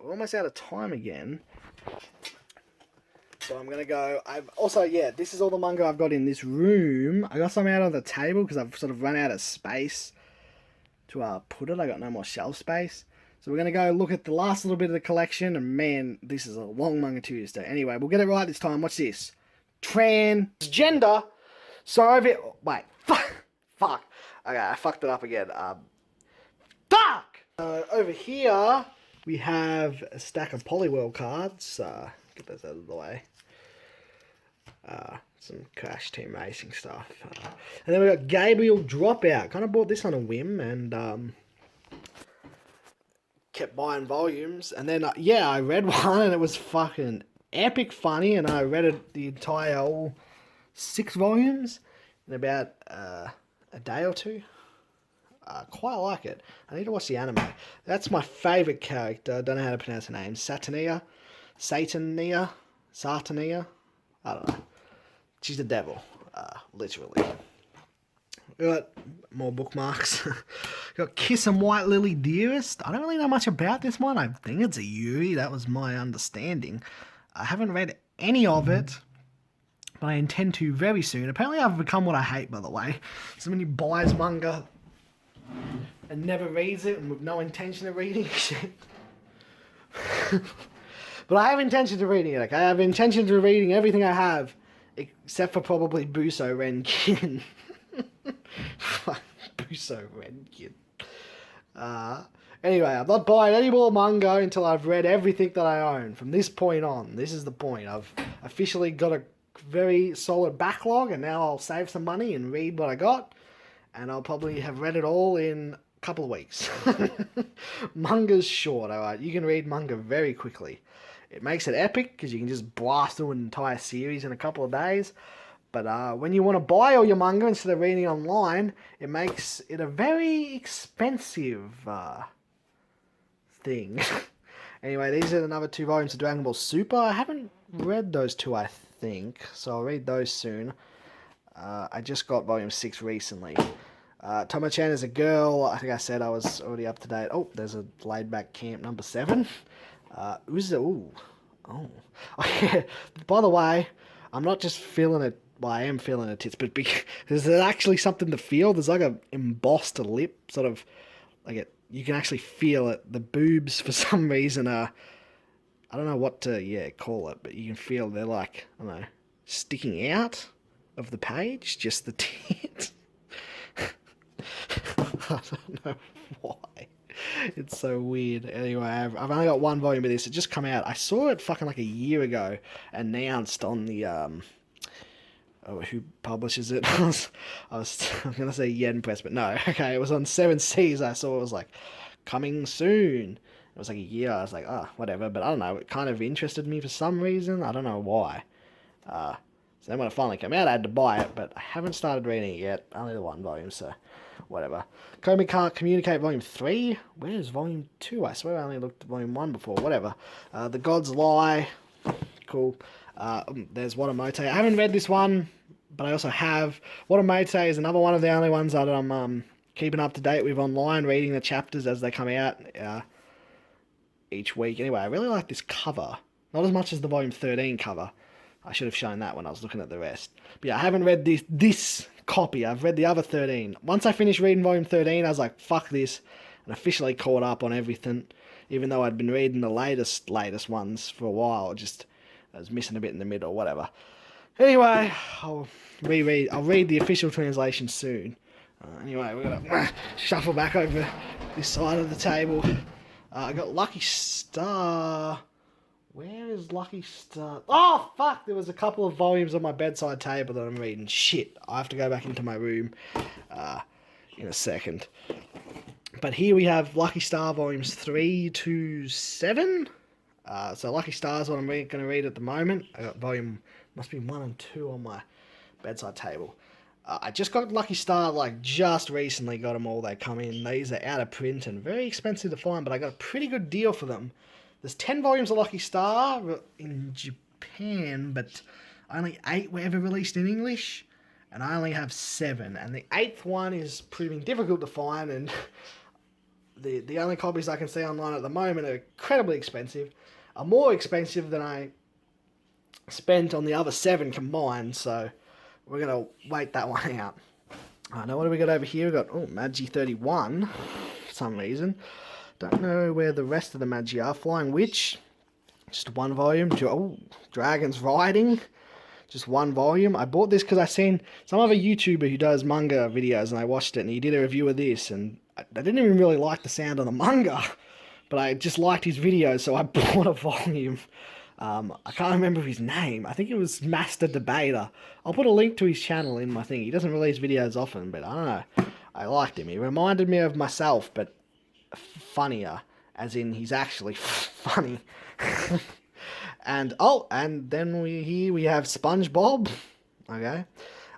We're almost out of time again. So I'm going to go... this is all the manga I've got in this room. I got some out on the table because I've sort of run out of space to put it. I got no more shelf space. So we're going to go look at the last little bit of the collection. And man, this is a long Manga Tuesday. Anyway, we'll get it right this time. Watch this. Transgender. So over... Wait. Fuck. Okay, I fucked it up again. Fuck! Over here, we have a stack of Poliwhirl cards. Get those out of the way. Some Crash Team Racing stuff. And then we got Gabriel Dropout. Kind of bought this on a whim and kept buying volumes. And then, I read one and it was fucking epic funny. And I read it the entire all 6 volumes in about a day or two. Quite like it. I need to watch the anime. That's my favourite character. I don't know how to pronounce her name. Satania. I don't know. She's the devil. Literally. We got more bookmarks. We got Kiss and White Lily Dearest. I don't really know much about this one. I think it's a Yuri. That was my understanding. I haven't read any of it, but I intend to very soon. Apparently I've become what I hate, by the way. Someone who buys manga and never reads it and with no intention of reading shit. But I have intention of reading it, okay? I have intention of reading everything I have, except for probably Buso Renkin. Fuck, Buso Renkin. Anyway, I'm not buying any more manga until I've read everything that I own. From this point on, this is the point. I've officially got a very solid backlog, and now I'll save some money and read what I got. And I'll probably have read it all in a couple of weeks. Manga's short, alright? You can read manga very quickly. It makes it epic because you can just blast through an entire series in a couple of days. But when you want to buy all your manga instead of reading online, it makes it a very expensive thing. Anyway, these are another 2 volumes of Dragon Ball Super. I haven't read those 2, I think, so I'll read those soon. I just got volume 6 recently. Tomo-chan is a girl. I think I said I was already up to date. Oh, there's a laid back camp number 7. Uzo. Ooh. Oh. Yeah. By the way, I'm not just feeling it. Well, I am feeling it tits, but because there's actually something to feel. There's like a embossed lip, sort of like it. You can actually feel it. The boobs, for some reason, are. I don't know what to call it, but you can feel they're like, I don't know, sticking out of the page, just the tits. I don't know why. It's so weird. Anyway, I've only got one volume of this. It just come out. I saw it fucking like a year ago, announced on the oh, who publishes it? I'm gonna say Yen Press, but no. Okay, it was on Seven Seas. I saw it was like coming soon. It was like a year. I was like, oh, whatever. But I don't know. It kind of interested me for some reason. I don't know why. So then when it finally came out, I had to buy it, but I haven't started reading it yet. Only the one volume, so whatever. Komi Can't Communicate Volume 3. Where's Volume 2? I swear I only looked at Volume 1 before. Whatever. The Gods Lie. Cool. There's Watamote. I haven't read this one, but I also have. Watamote is another one of the only ones that I'm keeping up to date with online, reading the chapters as they come out each week. Anyway, I really like this cover. Not as much as the Volume 13 cover. I should have shown that when I was looking at the rest. But yeah, I haven't read this copy. I've read the other 13. Once I finished reading Volume 13, I was like, fuck this. And officially caught up on everything. Even though I'd been reading the latest ones for a while. I was missing a bit in the middle, whatever. Anyway, I'll read the official translation soon. Anyway, we're going to shuffle back over this side of the table. I got Lucky Star... Where is Lucky Star? Oh, fuck! There was a couple of volumes on my bedside table that I'm reading. Shit. I have to go back into my room in a second. But here we have Lucky Star volumes 3 to 7. So Lucky Star is what I'm going to read at the moment. I got volume, must be 1 and 2 on my bedside table. I just got Lucky Star, like, just recently got them all. They come in. These are out of print and very expensive to find, but I got a pretty good deal for them. There's 10 volumes of Lucky Star in Japan, but only 8 were ever released in English, and I only have 7. And the 8th one is proving difficult to find, and the only copies I can see online at the moment are incredibly expensive, are more expensive than I spent on the other 7 combined, so we're going to wait that one out. Now what do we got over here? We've got, Magi 31, for some reason. Don't know where the rest of the Magi are. Flying Witch, just 1 volume. Dragon's Riding, just 1 volume. I bought this because I seen some other YouTuber who does manga videos, and I watched it, and he did a review of this, and I didn't even really like the sound of the manga, but I just liked his videos, so I bought a volume. I can't remember his name. I think it was Master Debater. I'll put a link to his channel in my thing. He doesn't release videos often, but I don't know. I liked him. He reminded me of myself, but funnier, as in he's actually funny. and then we have SpongeBob. Okay.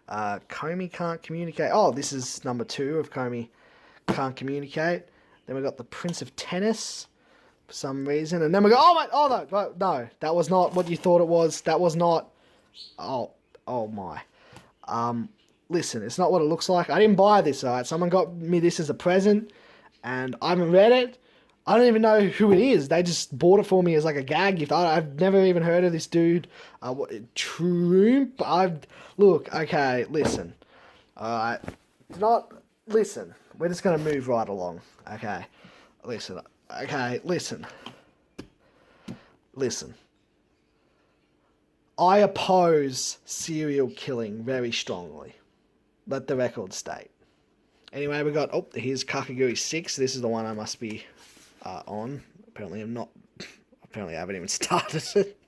Komi Can't Communicate. Oh, this is number 2 of Komi Can't Communicate. Then we got the Prince of Tennis for some reason, and then we go, no, that was not what you thought it was. That was not. Oh my. Listen, it's not what it looks like. I didn't buy this. Alright, someone got me this as a present, and I haven't read it. I don't even know who it is. They just bought it for me as like a gag gift. I've never even heard of this dude. Troomp. Look. Okay, listen. Alright, listen. We're just gonna move right along. Okay, listen. Okay, listen. Listen. I oppose serial killing very strongly. Let the record state. Anyway, we got, here's Kakaguri 6. This is the one I must be on. Apparently I haven't even started it.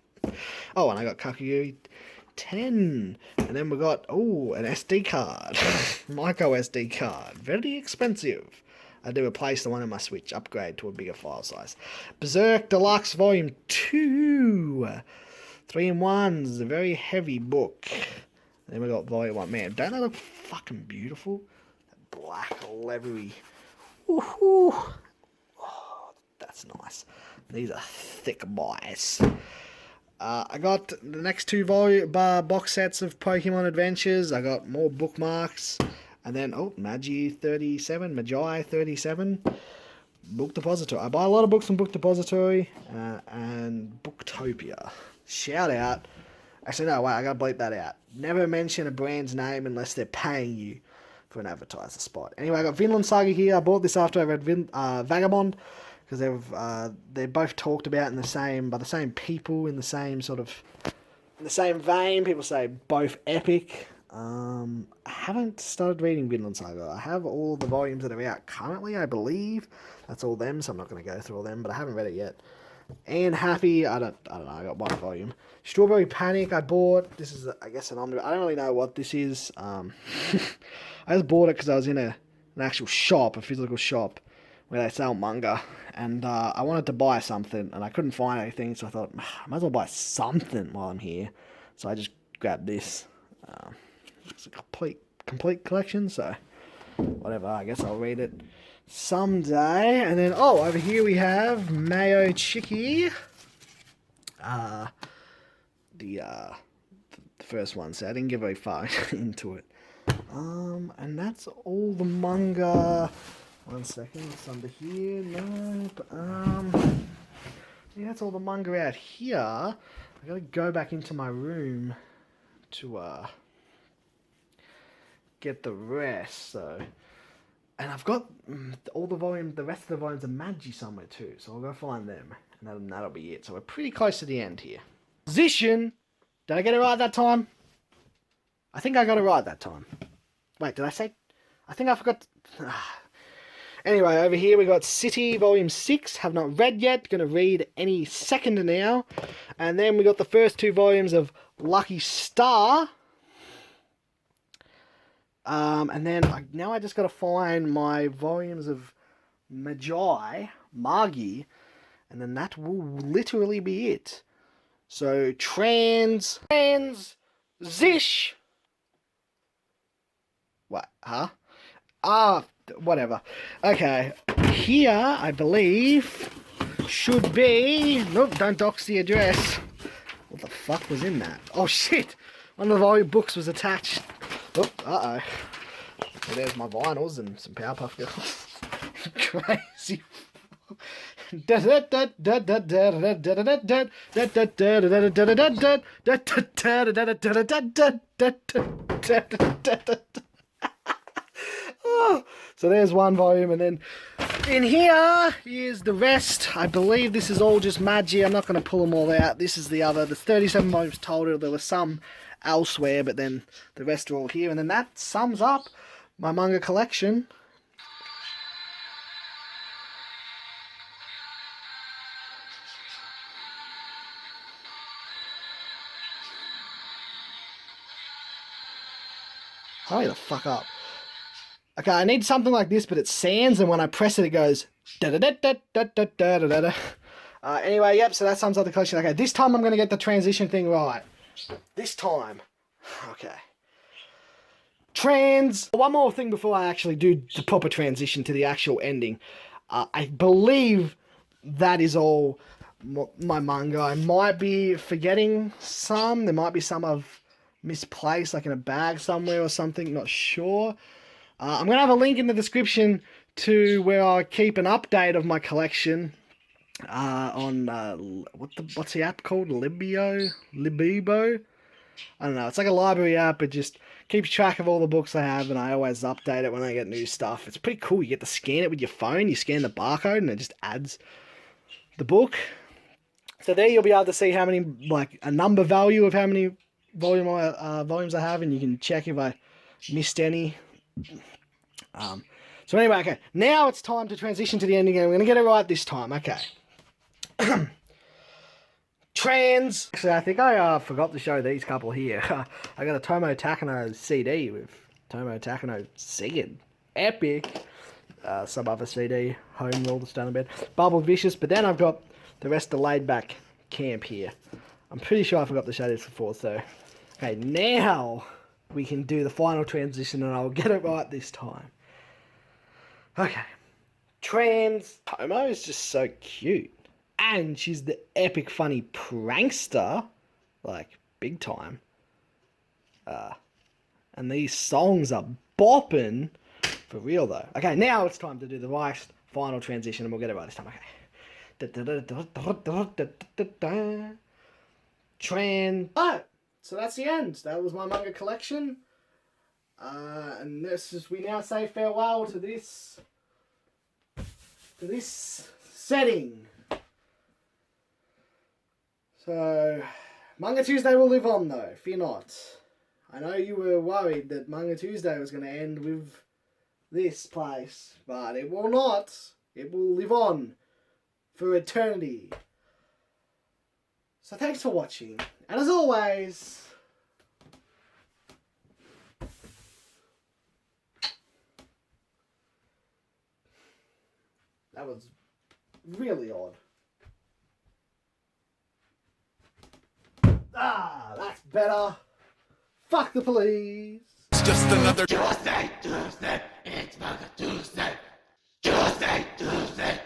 Oh, and I got Kakaguri 10. And then we got, an SD card. Micro SD card. Very expensive. I had to replace the one on my Switch. Upgrade to a bigger file size. Berserk Deluxe Volume 2. 3-in-1s. A very heavy book. Then we got Volume 1. Man, don't they look fucking beautiful? That black, leathery. Woohoo! Oh, that's nice. These are thick boys. I got the next 2 box sets of Pokemon Adventures. I got more bookmarks. And then, Magi 37. Book Depository. I buy a lot of books from Book Depository and Booktopia. Shout out. Actually, no, wait, I gotta bleep that out. Never mention a brand's name unless they're paying you for an advertiser spot. Anyway, I got Vinland Saga here. I bought this after I read Vagabond, because they're both talked about by the same people, in the same vein. People say both epic. I haven't started reading Vinland Saga. I have all the volumes that are out currently, I believe. That's all them, so I'm not going to go through all them, but I haven't read it yet. And Happy, I don't know, I got one volume. Strawberry Panic, I bought. This is, I guess, an omnibus. I don't really know what this is. I just bought it because I was in an actual shop, a physical shop, where they sell manga. And I wanted to buy something, and I couldn't find anything, so I thought, I might as well buy something while I'm here. So I just grabbed this. It's a complete collection, so whatever, I guess I'll read it someday. And then, over here we have Mayo Chicky. The first one, so I didn't get very far into it. And that's all the manga. One second, it's under here. Nope. Yeah, that's all the manga out here. I gotta go back into my room to get the rest. So, and I've got all the rest of the volumes of Magi somewhere too. So I'll go find them, and that'll be it. So we're pretty close to the end here. Position. Did I get it right that time? I think I got it right that time. Wait, did I say? I think I forgot. Anyway, over here we got City Volume 6. Have not read yet. Going to read any second now. And then we got the first 2 volumes of Lucky Star. And then now I just got to find my volumes of Magi, and then that will literally be it. So Zish. What? Huh? Whatever. Okay. Here, I believe, should be... Nope, don't dox the address. What the fuck was in that? Oh, shit! One of the volume books was attached. Oh, uh-oh. So there's my vinyls and some Powerpuff Girls. Crazy. So there's one volume, and then in here is the rest. I believe this is all just Magi. I'm not going to pull them all out. This is the other. There's 37 volumes total. There were some elsewhere, but then the rest are all here. And then that sums up my manga collection. Hurry the fuck up. Okay, I need something like this, but it sands, and when I press it, it goes da-da-da-da-da-da-da-da-da. Anyway, yep, so that sums up the collection. Okay, this time I'm going to get the transition thing right. This time. Okay. One more thing before I actually do the proper transition to the actual ending. I believe that is all my manga. I might be forgetting some. There might be some I've misplaced, like in a bag somewhere or something. Not sure. I'm going to have a link in the description to where I keep an update of my collection on, what's the app called? Libibo? I don't know. It's like a library app. It just keeps track of all the books I have, and I always update it when I get new stuff. It's pretty cool. You get to scan it with your phone. You scan the barcode, and it just adds the book. So there you'll be able to see how many, like, a number value of how many volumes I have, and you can check if I missed any. So anyway, okay, now it's time to transition to the ending, and we're going to get it right this time, okay. Actually, I think I forgot to show these couple here. I got a Tomo Takano CD with Tomo Takano singing. Epic. Some other CD, Home Rule, The Stone Bed, Bubble Vicious, but then I've got the rest of Laid Back Camp here. I'm pretty sure I forgot to show this before, so... Okay, now we can do the final transition, and I'll get it right this time. Okay. Tomo is just so cute. And she's the epic funny prankster. Like, big time. And these songs are bopping. For real, though. Okay, now it's time to do the right final transition, and we'll get it right this time. Okay. Oh, so that's the end. That was my manga collection. And we now say farewell to this setting. So, Manga Tuesday will live on though, fear not. I know you were worried that Manga Tuesday was going to end with this place, but it will not. It will live on for eternity. So thanks for watching, and as always, that was really odd. Ah, that's better. Fuck the police. It's just another Tuesday, it's Manga Tuesday, Tuesday.